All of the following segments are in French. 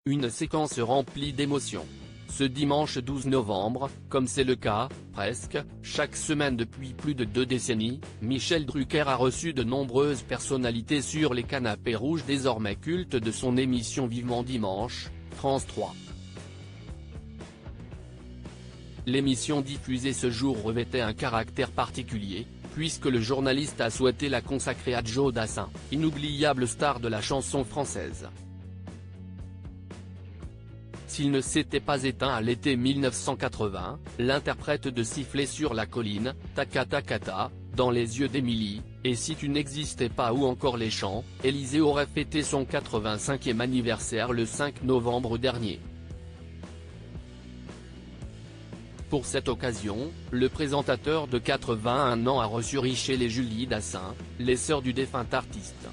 une séquence remplie d'émotions. Ce dimanche 12 novembre, comme c'est le cas, presque, chaque semaine depuis plus de 2 décennies, Michel Drucker a reçu de nombreuses personnalités sur les canapés rouges désormais cultes de son émission Vivement Dimanche, France 3. L'émission diffusée ce jour revêtait un caractère particulier, puisque le journaliste a souhaité la consacrer à Joe Dassin, inoubliable star de la chanson française. S'il ne s'était pas éteint à l'été 1980, l'interprète de Siffler sur la colline, Taka Takata, Dans les yeux d'Émilie, et Si tu n'existais pas ou encore Les Chants, Élysée aurait fêté son 85e anniversaire le 5 novembre dernier. Pour cette occasion, le présentateur de 81 ans a reçu Richel et Julie Dassin, les sœurs du défunt artiste.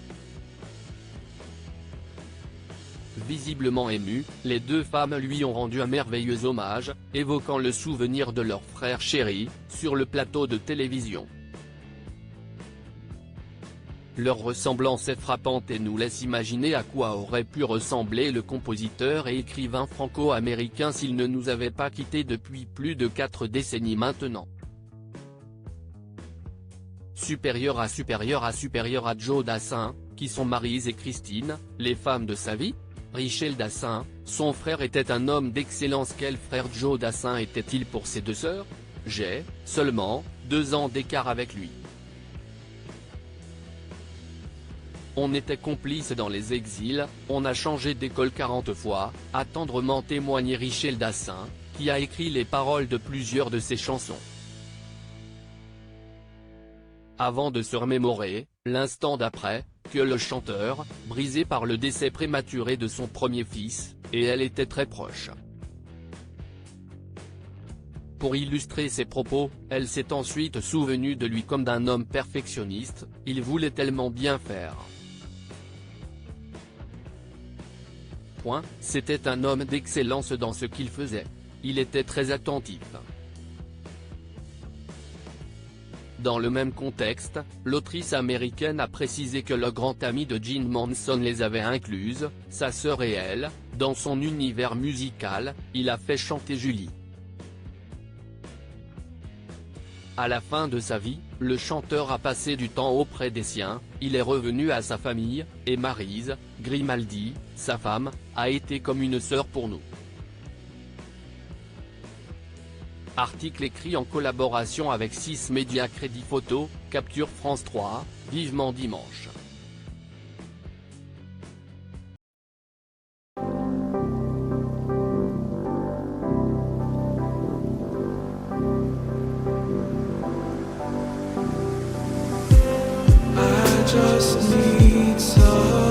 Visiblement émues, les deux femmes lui ont rendu un merveilleux hommage, évoquant le souvenir de leur frère chéri, sur le plateau de télévision. Leur ressemblance est frappante et nous laisse imaginer à quoi aurait pu ressembler le compositeur et écrivain franco-américain s'il ne nous avait pas quittés depuis plus de 4 décennies maintenant. Supérieur à Joe Dassin, qui sont Maryse et Christine, les femmes de sa vie? Richel Dassin, son frère était un homme d'excellence. Quel frère Joe Dassin était-il pour ses deux sœurs? J'ai, seulement, 2 ans d'écart avec lui. On était complices dans les exils, on a changé d'école 40 fois, a tendrement témoigné Richel Dassin, qui a écrit les paroles de plusieurs de ses chansons. Avant de se remémorer, l'instant d'après, que le chanteur, brisé par le décès prématuré de son premier fils, et elle étaient très proches. Pour illustrer ses propos, elle s'est ensuite souvenue de lui comme d'un homme perfectionniste, il voulait tellement bien faire. C'était un homme d'excellence dans ce qu'il faisait. Il était très attentif. Dans le même contexte, l'autrice américaine a précisé que le grand ami de Jim Manson les avait incluses, sa sœur et elle, dans son univers musical. Il a fait chanter Julie. À la fin de sa vie, le chanteur a passé du temps auprès des siens, il est revenu à sa famille, et Maryse Grimaldi, sa femme, a été comme une sœur pour nous. Article écrit en collaboration avec 6 médias. Crédit photo, capture France 3, Vivement Dimanche. I just need some